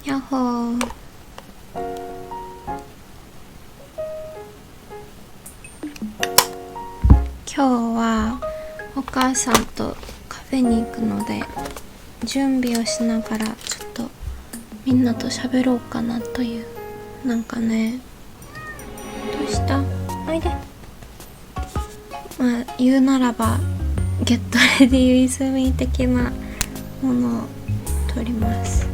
やっほー。今日はお母さんとカフェに行くので準備をしながらちょっとみんなと喋ろうかなという。なんかね、どうした？おいで。まあ言うならばゲットレディウィズミー的なものを撮ります。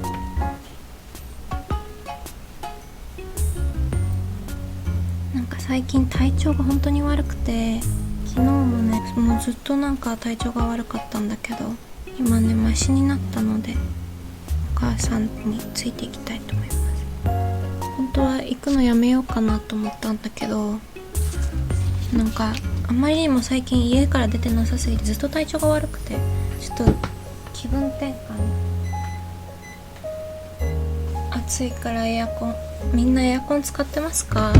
なんか最近体調が本当に悪くて、昨日もね、もうずっとなんか体調が悪かったんだけど、今ねマシになったのでお母さんについていきたいと思います。本当は行くのやめようかなと思ったんだけど、なんかあまりにも最近家から出てなさすぎてずっと体調が悪くて、ちょっと気分転換。暑いからエアコン、みんなエアコン使ってますか？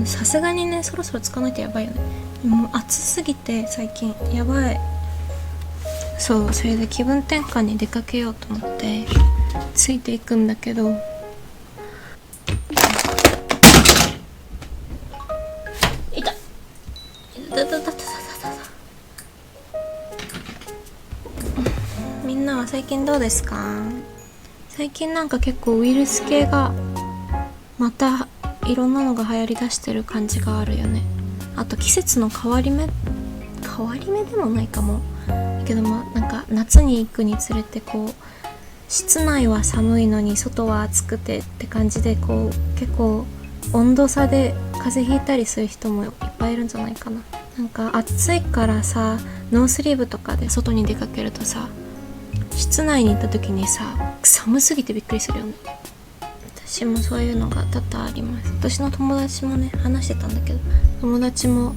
さすがにね、そろそろ使わないとやばいよね。もう暑すぎて最近やばい。そう、それで気分転換に出かけようと思ってついていくんだけど、いたみんなは最近どうですか？最近なんか結構ウイルス系がまたいろんなのが流行りだしてる感じがあるよね。あと季節の変わり目でもないかもけど、まあなんか夏に行くにつれてこう室内は寒いのに外は暑くてって感じで、こう結構温度差で風邪ひいたりする人もいっぱいいるんじゃないかな。なんか暑いからさ、ノースリーブとかで外に出かけるとさ、室内に行った時にさ、寒すぎてびっくりするよね。私もそういうのが多々あります。私の友達もね話してたんだけど、友達も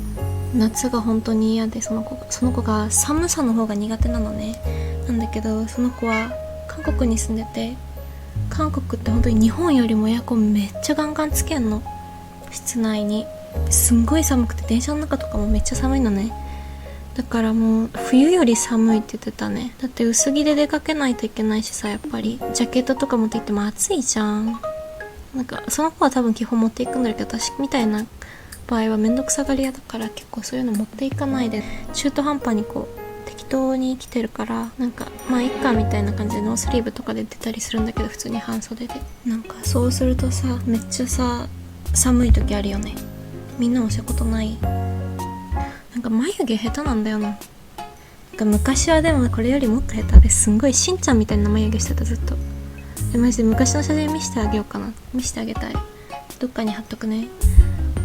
夏が本当に嫌で、その子が寒さの方が苦手なのね。なんだけどその子は韓国に住んでて、韓国って本当に日本よりもエアコンめっちゃガンガンつけんの、室内に。すんごい寒くて電車の中とかもめっちゃ寒いのね。だからもう冬より寒いって言ってたね。だって薄着で出かけないといけないしさ、やっぱりジャケットとか持って行っても暑いじゃん。なんかその子は多分基本持っていくんだけど、私みたいな場合はめんどくさがり屋だから結構そういうの持っていかないで中途半端にこう適当に生きてるから、なんかまあいっかみたいな感じでノースリーブとかで出たりするんだけど、普通に半袖で。なんかそうするとさ、めっちゃさ寒い時あるよね。みんなもそういうことない？なんか眉毛下手なんだよな。なんか昔はでもこれよりもっと下手ですんごいしんちゃんみたいな眉毛してた、ずっと。でマジで昔の写真見せてあげようかな。見せてあげたい。どっかに貼っとくね。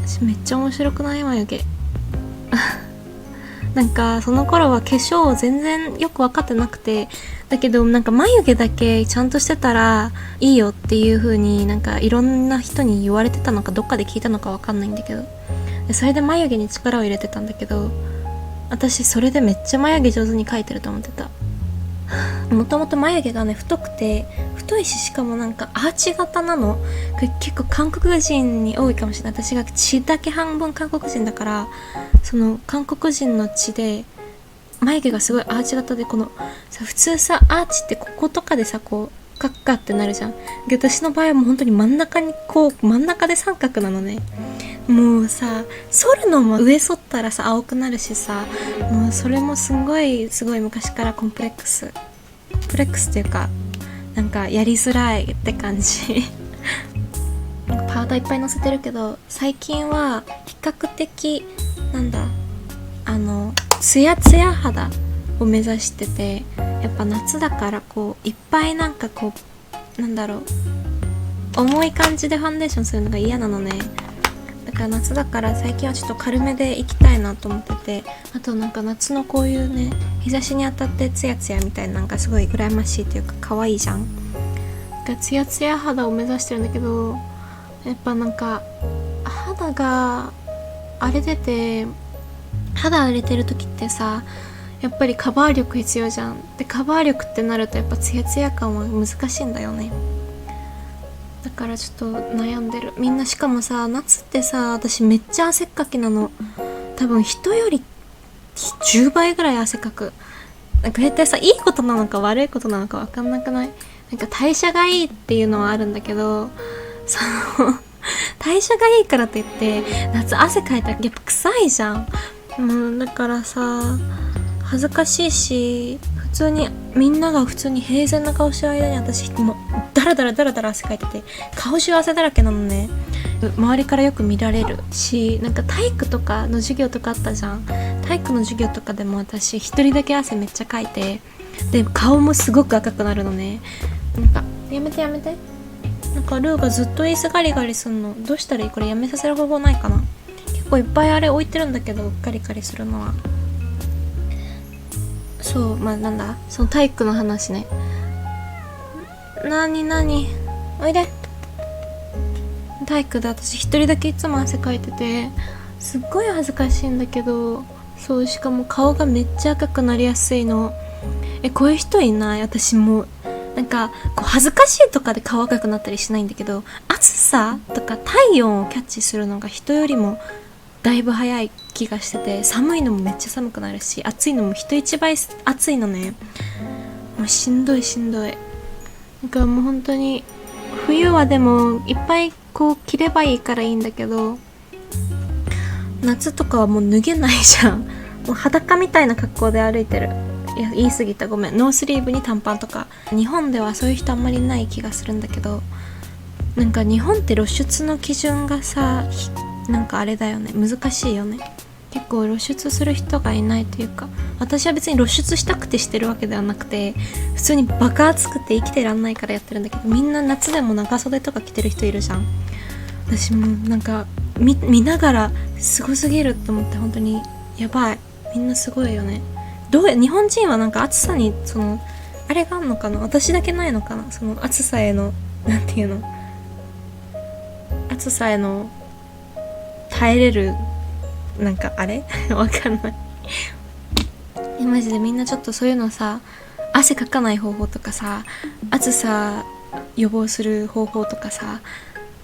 私めっちゃ面白くない？眉毛なんかその頃は化粧全然よく分かってなくて、だけどなんか眉毛だけちゃんとしてたらいいよっていう風になんかいろんな人に言われてたのかどっかで聞いたのか分かんないんだけど、でそれで眉毛に力を入れてたんだけど、私それでめっちゃ眉毛上手に描いてると思ってた。もともと眉毛がね太いし、しかもなんかアーチ型なの。これ結構韓国人に多いかもしれない。私が血だけ半分韓国人だから、その韓国人の血で眉毛がすごいアーチ型で、このさ普通さアーチってこことかでさこうカッカってなるじゃん。で私の場合はもう本当に真ん中にこう真ん中で三角なのね。もうさ剃るのも上剃ったらさ青くなるしさ、もうそれもすごい昔からコンプレックスっていうか、なんかやりづらいって感じなんかパウダーいっぱいのせてるけど、最近は比較的なんだツヤツヤ肌を目指してて、やっぱ夏だからこういっぱいなんかこうなんだろう、重い感じでファンデーションするのが嫌なのね。だから夏だから最近はちょっと軽めでいきたいなと思ってて、あとなんか夏のこういうね日差しに当たってツヤツヤみたいな、なんかすごい羨ましいというか可愛いじゃん。だからツヤツヤ肌を目指してるんだけど、やっぱなんか肌が荒れてて、肌荒れてる時ってさやっぱりカバー力必要じゃん。でカバー力ってなるとやっぱツヤツヤ感は難しいんだよね。だからちょっと悩んでる。みんなしかもさ夏ってさ、私めっちゃ汗っかきなの。多分人より10倍ぐらい汗かく。なんか絶対さいいことなのか悪いことなのか分かんなくない？なんか代謝がいいっていうのはあるんだけど、その代謝がいいからといって夏汗かいたらやっぱ臭いじゃん。だからさ恥ずかしいし、普通にみんなが普通に平然な顔してる間に私もうダラダラダラダラ汗かいてて顔中汗だらけなのね。周りからよく見られるし、なんか体育とかの授業とかあったじゃん。体育の授業とかでも私一人だけ汗めっちゃかいて、で顔もすごく赤くなるのね。なんかやめてやめて、なんかルーがずっと椅子ガリガリすんの。どうしたらいい？これやめさせる方法ないかな。結構いっぱいあれ置いてるんだけど、ガリガリするのは。そう、まあなんだ、その体育の話ね。なにおいで。体育で私一人だけいつも汗かいてて、すっごい恥ずかしいんだけど、そう、しかも顔がめっちゃ赤くなりやすいの。こういう人いない？私もなんかこう恥ずかしいとかで顔赤くなったりしないんだけど、暑さとか体温をキャッチするのが人よりもだいぶ早い気がしてて、寒いのもめっちゃ寒くなるし、暑いのも人一倍暑いのね。もうしんどい。なんかもう本当に冬はでもいっぱいこう着ればいいからいいんだけど、夏とかはもう脱げないじゃん。もう裸みたいな格好で歩いてる。いや言い過ぎた、ごめん。ノースリーブに短パンとか。日本ではそういう人あんまりいない気がするんだけど、なんか日本って露出の基準がさ、なんかあれだよね、難しいよね。結構露出する人がいないというか、私は別に露出したくてしてるわけではなくて、普通にバカ暑くて生きてらんないからやってるんだけど、みんな夏でも長袖とか着てる人いるじゃん。私もなんか見ながらすごすぎると思って、本当にやばい。みんなすごいよね。日本人はなんか暑さにそのあれがあんのかな、私だけないのかな、その暑さへのなんていうの、暑さへの耐えれるなんかあれわかんないマジでみんなちょっとそういうのさ、汗かかない方法とかさ、暑さ予防する方法とかさ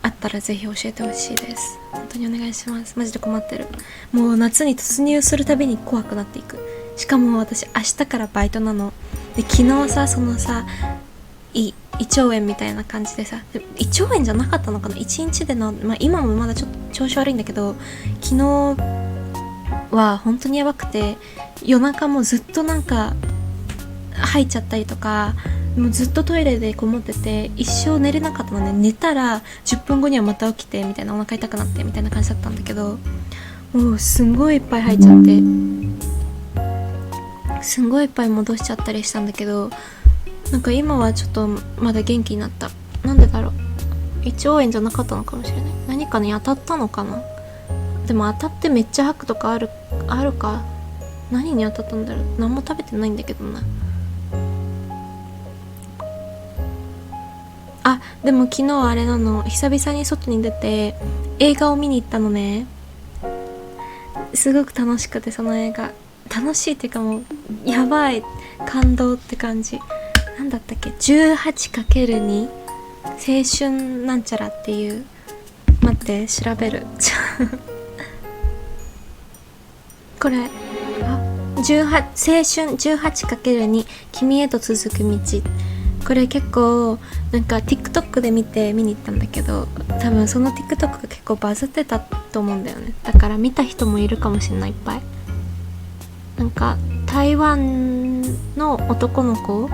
あったらぜひ教えてほしいです。本当にお願いします。マジで困ってる。もう夏に突入するたびに怖くなっていく。しかも私明日からバイトなので、昨日さそのさ胃腸炎みたいな感じでさ、胃腸炎じゃなかったのかな、1日での、今もまだちょっと調子悪いんだけど、昨日は本当にやばくて、夜中もずっとなんか吐いちゃったりとか、もうずっとトイレでこもってて一生寝れなかったのね。寝たら10分後にはまた起きてみたいな、お腹痛くなってみたいな感じだったんだけど、もうすんごいいっぱい吐いちゃって、すんごいいっぱい戻しちゃったりしたんだけど、なんか今はちょっとまだ元気になった。なんでだろう、胃腸炎じゃなかったのかもしれない。何かに当たったのかな。でも当たってめっちゃ吐くとかあるか。何に当たったんだろう。何も食べてないんだけどな。あ、でも昨日あれなの、久々に外に出て映画を見に行ったのね。すごく楽しくて、その映画楽しいっていうか、もうやばい感動って感じ。なんだったっけ、 18×2 青春なんちゃらっていう、待って調べるこれ青春 18×2 君へと続く道。これ結構なんか TikTok で見に行ったんだけど、多分その TikTok が結構バズってたと思うんだよね。だから見た人もいるかもしれない、いっぱい。なんか台湾の男の子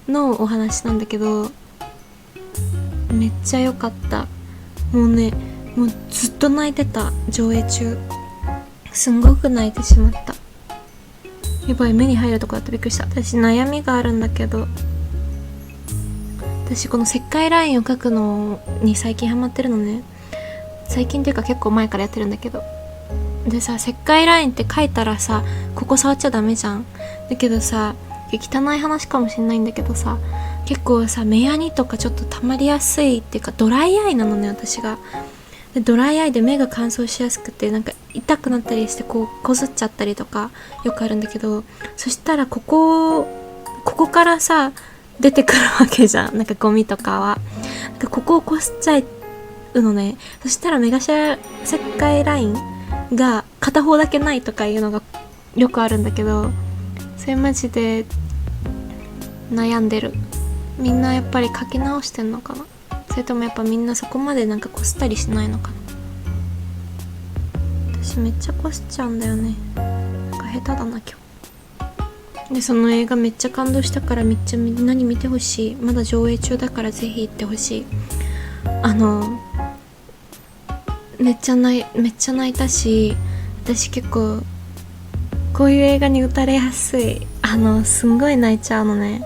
のお話なんだけど、めっちゃ良かった。もうね、もうずっと泣いてた、上映中。すんごく泣いてしまった。やばい、目に入るとこだってびっくりした。私悩みがあるんだけど、私この石灰ラインを描くのに最近ハマってるのね。最近っていうか結構前からやってるんだけど、でさ、石灰ラインって描いたらさ、ここ触っちゃダメじゃん。だけどさ、汚い話かもしれないんだけどさ、結構さ目やにとかちょっと溜まりやすいっていうか、ドライアイなのね、私が。でドライアイで目が乾燥しやすくて、なんか痛くなったりしてこうこすっちゃったりとかよくあるんだけど、そしたらここからさ出てくるわけじゃん、なんかゴミとかは。なんかここをこすっちゃうのね。そしたら目頭石灰ラインが片方だけないとかいうのがよくあるんだけど、それマジで悩んでる。みんなやっぱり書き直してんのかな、それともやっぱみんなそこまでなんかこすったりしないのかな。私めっちゃこすっちゃうんだよね。なんか下手だな今日。でその映画めっちゃ感動したからめっちゃみんなに見てほしい。まだ上映中だからぜひ行ってほしい。めっちゃ泣いたし、私結構こういう映画に打たれやすい。すんごい泣いちゃうのね。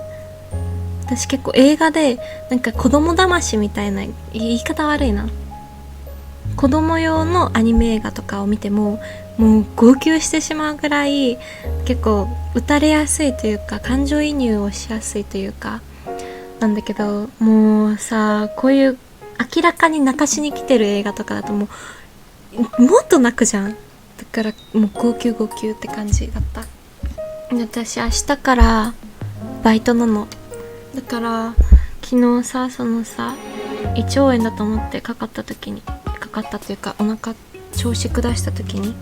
私結構映画でなんか子供騙しみたいな、言い方悪いな、子供用のアニメ映画とかを見てももう号泣してしまうぐらい結構打たれやすいというか、感情移入をしやすいというかなんだけど、もうさ、こういう明らかに泣かしに来てる映画とかだともっと泣くじゃん。だからもう号泣って感じだった。私明日からバイトなの。だから昨日さ、そのさ胃腸炎だと思ってかかったというか、お腹調子下した時に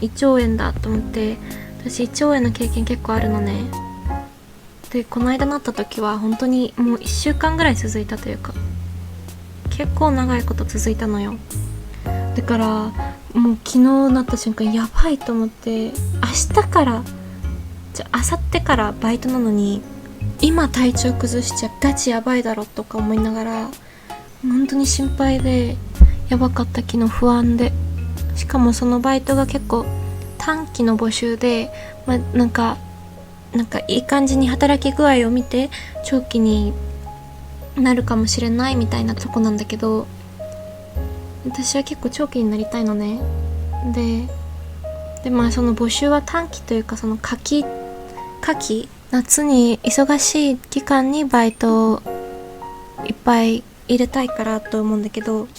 胃腸炎だと思って、私胃腸炎の経験結構あるのね。でこの間なった時は本当にもう1週間ぐらい続いたというか、結構長いこと続いたのよ。だからもう昨日なった瞬間やばいと思って、明後日からバイトなのに今体調崩しちゃガチやばいだろとか思いながら、本当に心配でやばかった。昨日不安で、しかもそのバイトが結構短期の募集で、なんかいい感じに働き具合を見て長期になるかもしれないみたいなとこなんだけど、私は結構長期になりたいのね。でその募集は短期というか、その夏季夏に忙しい期間にバイトをいっぱい入れたいからと思うんだけど、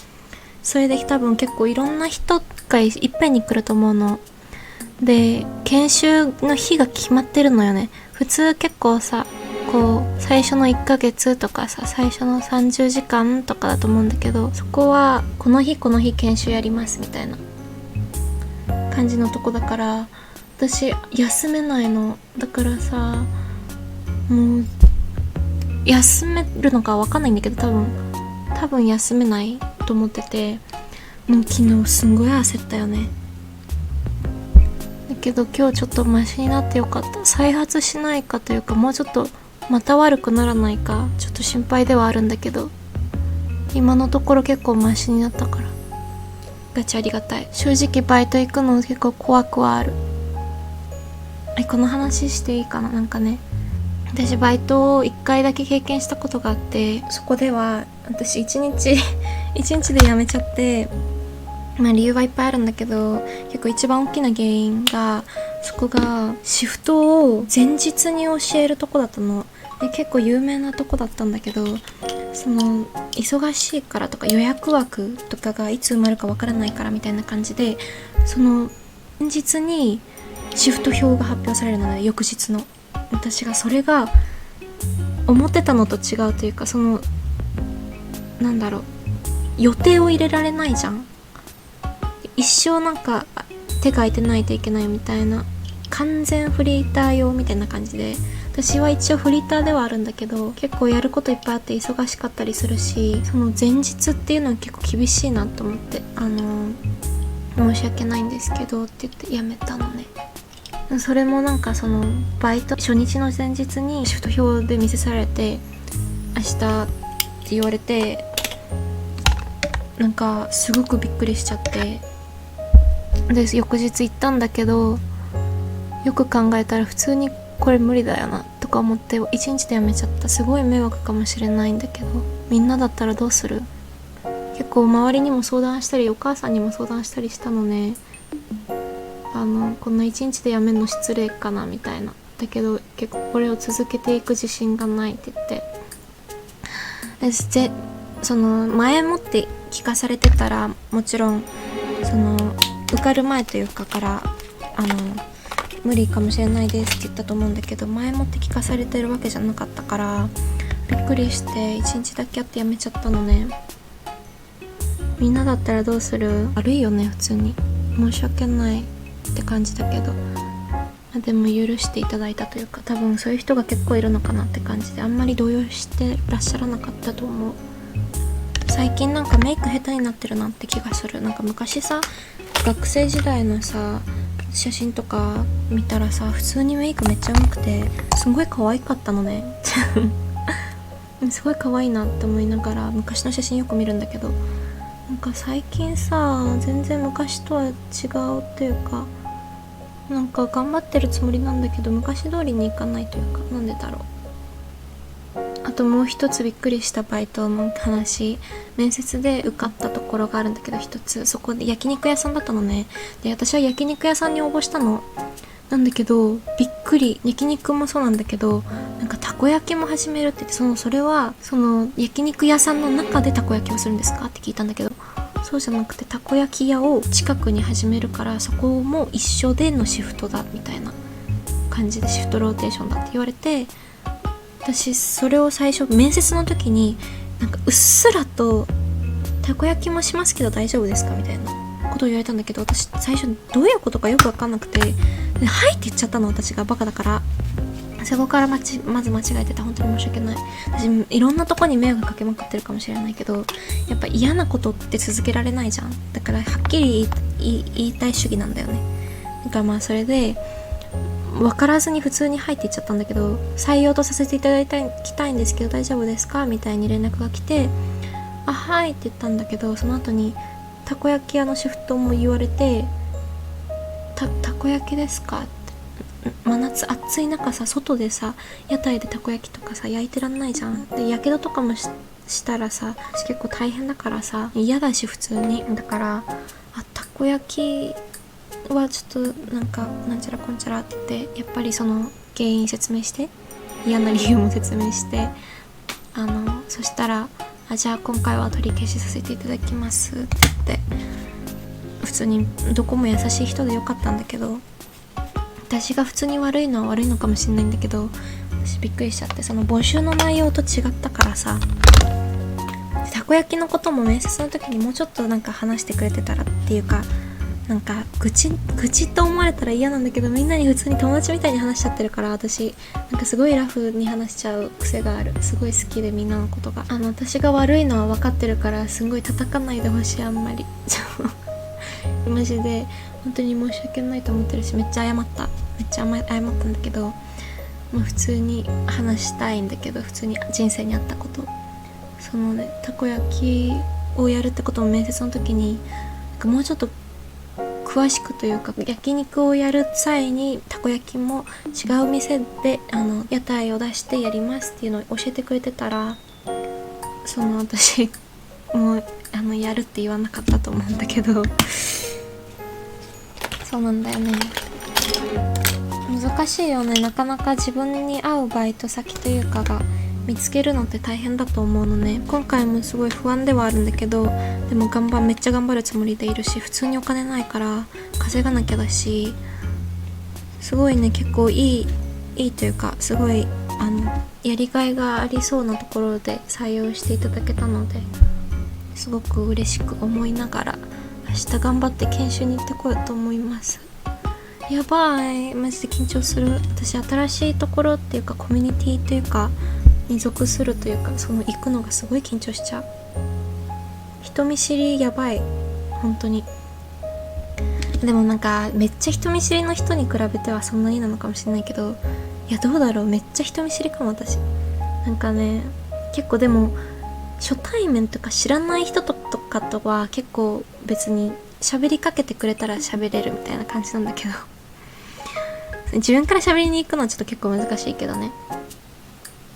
それで多分結構いろんな人がいっぺんに来ると思うので、研修の日が決まってるのよね。普通結構さ、こう最初の1ヶ月とかさ、最初の30時間とかだと思うんだけど、そこはこの日研修やりますみたいな感じのとこだから、私休めないの。だからさ、もう休めるのかわかんないんだけど、多分休めないと思ってて、もう昨日すんごい焦ったよね。だけど今日ちょっとマシになってよかった。再発しないかというか、もうちょっとまた悪くならないかちょっと心配ではあるんだけど、今のところ結構マシになったからガチありがたい。正直バイト行くの結構怖くはある。この話していいかな。なんかね、私バイトを1回だけ経験したことがあって、そこでは私1日で辞めちゃって、理由はいっぱいあるんだけど、結構一番大きな原因が、そこがシフトを前日に教えるとこだったので、結構有名なとこだったんだけど、その忙しいからとか予約枠とかがいつ埋まるかわからないからみたいな感じで、その前日にシフト表が発表されるので、翌日の。私がそれが思ってたのと違うというか、その予定を入れられないじゃん。一生なんか手が空いてないといけないみたいな、完全フリーター用みたいな感じで、私は一応フリーターではあるんだけど、結構やることいっぱいあって忙しかったりするし、その前日っていうのは結構厳しいなと思って、申し訳ないんですけどって言ってやめたのね。それもなんかそのバイト初日の前日にシフト表で見せされて、明日って言われて、なんかすごくびっくりしちゃって、で翌日行ったんだけど、よく考えたら普通にこれ無理だよなとか思って1日でやめちゃった。すごい迷惑かもしれないんだけど、みんなだったらどうする？結構周りにも相談したり、お母さんにも相談したりしたのね。こんな1日でやめるの失礼かなみたいな。だけど結構これを続けていく自信がないって言って、その前もって聞かされてたら、もちろんその受かる前というかから無理かもしれないですって言ったと思うんだけど、前もって聞かされてるわけじゃなかったからびっくりして1日だけやってやめちゃったのね。みんなだったらどうする？悪いよね普通に。申し訳ないって感じだけど、でも許していただいたというか、多分そういう人が結構いるのかなって感じで、あんまり動揺してらっしゃらなかったと思う。最近なんかメイク下手になってるなって気がする。なんか昔さ、学生時代のさ写真とか見たらさ、普通にメイクめっちゃ上手くてすごい可愛かったのねすごい可愛いなって思いながら昔の写真よく見るんだけど、なんか最近さ全然昔とは違うっていうか、なんか頑張ってるつもりなんだけど昔通りにいかないというか、なんでだろう。あともう一つびっくりしたバイトの話、面接で受かったところがあるんだけど、一つそこで焼肉屋さんだったのね。で私は焼肉屋さんに応募したのなんだけど、びっくり。焼肉もそうなんだけど、なんかたこ焼きも始めるって言って、それはその焼肉屋さんの中でたこ焼きをするんですかって聞いたんだけど、そうじゃなくてたこ焼き屋を近くに始めるから、そこも一緒でのシフトだみたいな感じで、シフトローテーションだって言われて、私それを最初面接の時になんかうっすらとたこ焼きもしますけど大丈夫ですかみたいなことを言われたんだけど、私最初どういうことかよく分かんなくて、はいって言っちゃったの、私がバカだから。そこからまず間違えてた。本当に申し訳ない。私いろんなとこに迷惑かけまくってるかもしれないけど、やっぱ嫌なことって続けられないじゃん。だからはっきり言いたい主義なんだよね。だからまあそれで分からずに普通に入っていっちゃったんだけど、採用とさせていただきたいんですけど大丈夫ですかみたいに連絡が来て、あはいって言ったんだけど、その後にたこ焼き屋のシフトも言われて、たこ焼きですかって。真夏暑い中さ、外でさ屋台でたこ焼きとかさ焼いてらんないじゃん。でやけどとかもしたらさ、私結構大変だからさ、嫌だし普通に。だからたこ焼きはちょっとなんかなんちゃらこんちゃらって言って、やっぱりその原因説明して、嫌な理由も説明して、そしたらじゃあ今回は取り消しさせていただきますって言って、普通にどこも優しい人でよかったんだけど、私が普通に悪いのは悪いのかもしれないんだけど、私びっくりしちゃって、その募集の内容と違ったからさ、たこ焼きのことも面接の時にもうちょっとなんか話してくれてたらっていうか、なんか愚痴と思われたら嫌なんだけど、みんなに普通に友達みたいに話しちゃってるから、私なんかすごいラフに話しちゃう癖がある。すごい好きで、みんなのことが私が悪いのは分かってるから、すごい叩かないでほしい。あんまりマジで本当に申し訳ないと思ってるし、めっちゃ謝ったんだけど、まあ、普通に話したいんだけど、普通に人生にあったこと、そのねたこ焼きをやるってことも面接の時になんかもうちょっと詳しくというか、焼肉をやる際にたこ焼きも違う店で屋台を出してやりますっていうのを教えてくれてたら、その私もうやるって言わなかったと思うんだけどそうなんだよね。難しいよね。なかなか自分に合うバイト先というかが見つけるのって大変だと思うのね。今回もすごい不安ではあるんだけど、でもめっちゃ頑張るつもりでいるし、普通にお金ないから稼がなきゃだし、すごいね、結構いいというか、すごいやりがいがありそうなところで採用していただけたので、すごく嬉しく思いながら明日頑張って研修に行ってこようと思います。やばい、マジで緊張する。私新しいところっていうかコミュニティというかに属するというか、その行くのがすごい緊張しちゃう。人見知りやばい、本当に。でもなんかめっちゃ人見知りの人に比べてはそんなになのかもしれないけど、いやどうだろう、めっちゃ人見知りかも私。なんかね、結構でも初対面とか知らない人とかとは結構別に喋りかけてくれたら喋れるみたいな感じなんだけど自分から喋りに行くのはちょっと結構難しいけどね。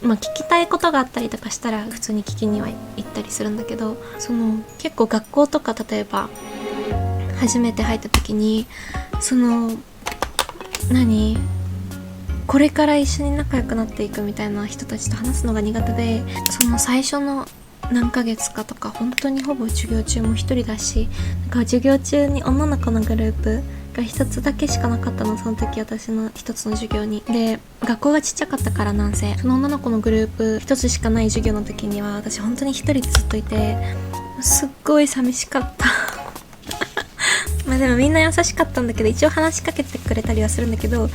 まあ聞きたいことがあったりとかしたら普通に聞きには行ったりするんだけど、その結構学校とか例えば初めて入った時にこれから一緒に仲良くなっていくみたいな人たちと話すのが苦手で、その最初の何ヶ月かとか本当にほぼ授業中も一人だし、なんか授業中に女の子のグループが一つだけしかなかったの、その時私の一つの授業に。で学校がちっちゃかったから、なんせその女の子のグループ一つしかない授業の時には私本当に一人でずっといて、すっごい寂しかったまあでもみんな優しかったんだけど、一応話しかけてくれたりはするんだけど、も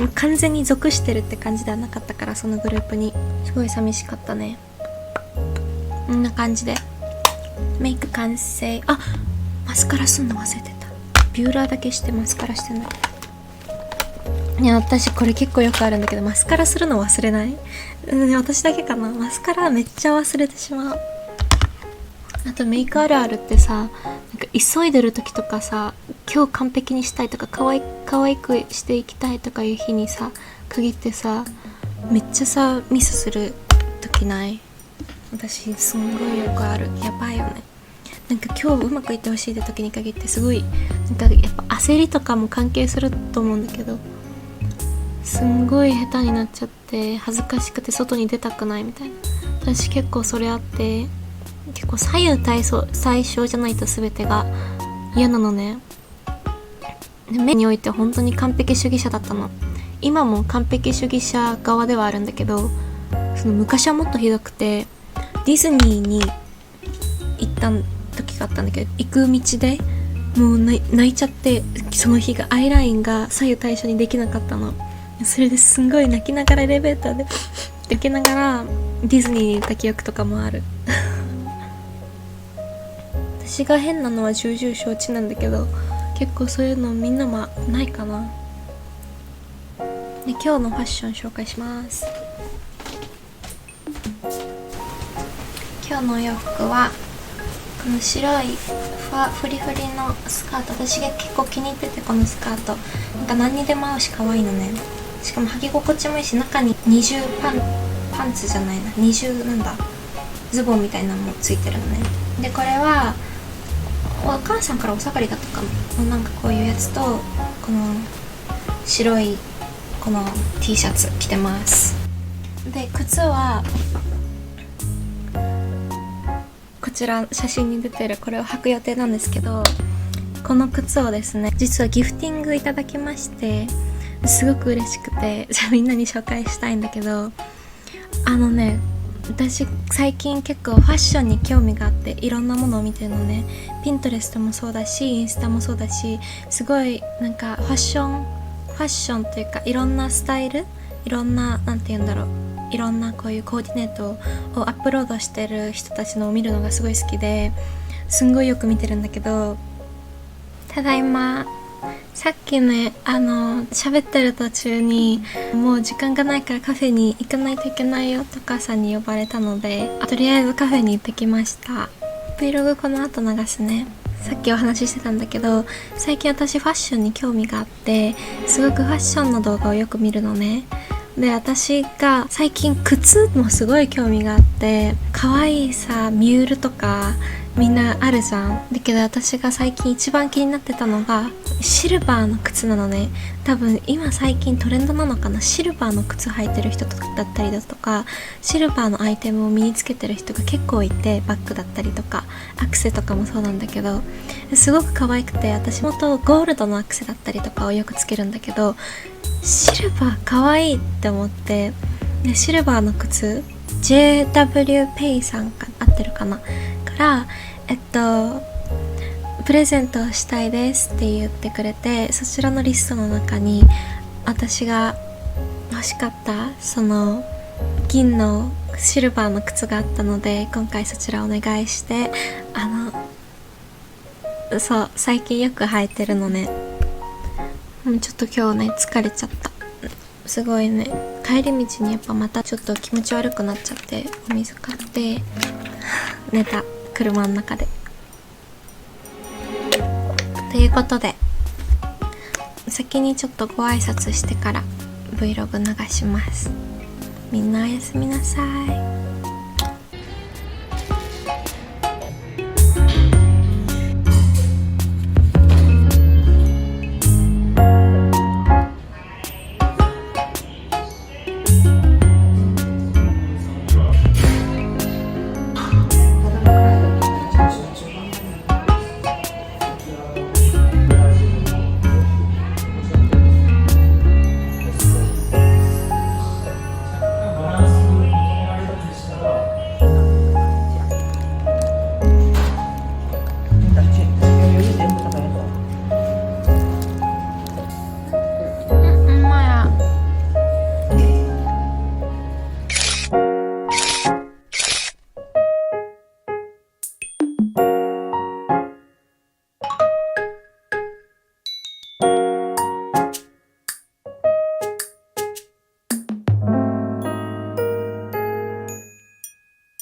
う完全に属してるって感じではなかったから、そのグループにすごい寂しかったね。こんな感じでメイク完成。あ、マスカラすんの忘れてた。ビューラーだけしてマスカラしてない。いや、私これ結構よくあるんだけど、マスカラするの忘れない？私だけかな。マスカラめっちゃ忘れてしまう。あとメイクあるあるってさ、なんか急いでる時とかさ、今日完璧にしたいとか可愛くしていきたいとかいう日にさ限ってさ、めっちゃさミスする時ない？私すんごいよくある。やばいよね。なんか今日うまくいってほしいって時に限ってすごいなんかやっぱ焦りとかも関係すると思うんだけど、すんごい下手になっちゃって恥ずかしくて外に出たくないみたいな。私結構それあって、結構左右対称じゃないと全てが嫌なのね。で、目において本当に完璧主義者だったの。今も完璧主義者側ではあるんだけど、その昔はもっとひどくて、ディズニーに行った時があったんだけど、行く道でもう泣いちゃって、その日がアイラインが左右対称にできなかったの。それですんごい泣きながらエレベーターで行きながらディズニーに行った記憶とかもある。私が変なのは重々承知なんだけど、結構そういうのみんなもないかな。で、今日のファッション紹介します。今日のお洋服はこの白いフリフリのスカート。私が結構気に入ってて、このスカートなんか何にでも合うし可愛いのね。しかも履き心地もいいし、中に二重パンツじゃないな、二重なんだズボンみたいなのもついてるのね。で、これはお母さんからお下がりだったかも。なんかこういうやつとこの白いこの T シャツ着てます。で、靴はこちら写真に出てるこれを履く予定なんですけど、この靴をですね、実はギフティングいただきまして、すごく嬉しくて、じゃあみんなに紹介したいんだけど、私最近結構ファッションに興味があって、いろんなものを見てるのね。ピントレストもそうだし、インスタもそうだし、すごいなんかファッションというか、いろんなスタイル、いろんななんて言うんだろう、いろんなこういうコーディネートをアップロードしてる人たちのを見るのがすごい好きで、すんごいよく見てるんだけど、ただいまさっきね、喋ってる途中にもう時間がないからカフェに行かないといけないよと母さんに呼ばれたので、とりあえずカフェに行ってきました。 Vlog この後流すね。さっきお話ししてたんだけど、最近私ファッションに興味があって、すごくファッションの動画をよく見るのね。で、私が最近靴もすごい興味があって、可愛いさミュールとかみんなあるじゃん。だけど私が最近一番気になってたのがシルバーの靴なのね。多分今最近トレンドなのかな。シルバーの靴履いてる人だったりだとか、シルバーのアイテムを身につけてる人が結構いて、バッグだったりとかアクセとかもそうなんだけど、すごく可愛くて、私もとゴールドのアクセだったりとかをよくつけるんだけど、シルバー可愛いって思って、でシルバーの靴 JW ペイさんか合ってるかなからプレゼントをしたいですって言ってくれて、そちらのリストの中に私が欲しかったその銀のシルバーの靴があったので、今回そちらお願いして、そう最近よく履いてるのね。ちょっと今日ね疲れちゃった。すごいね、帰り道にやっぱまたちょっと気持ち悪くなっちゃって、お水買って寝た、車の中で。ということで先にちょっとご挨拶してから Vlog 流します。みんなおやすみなさい。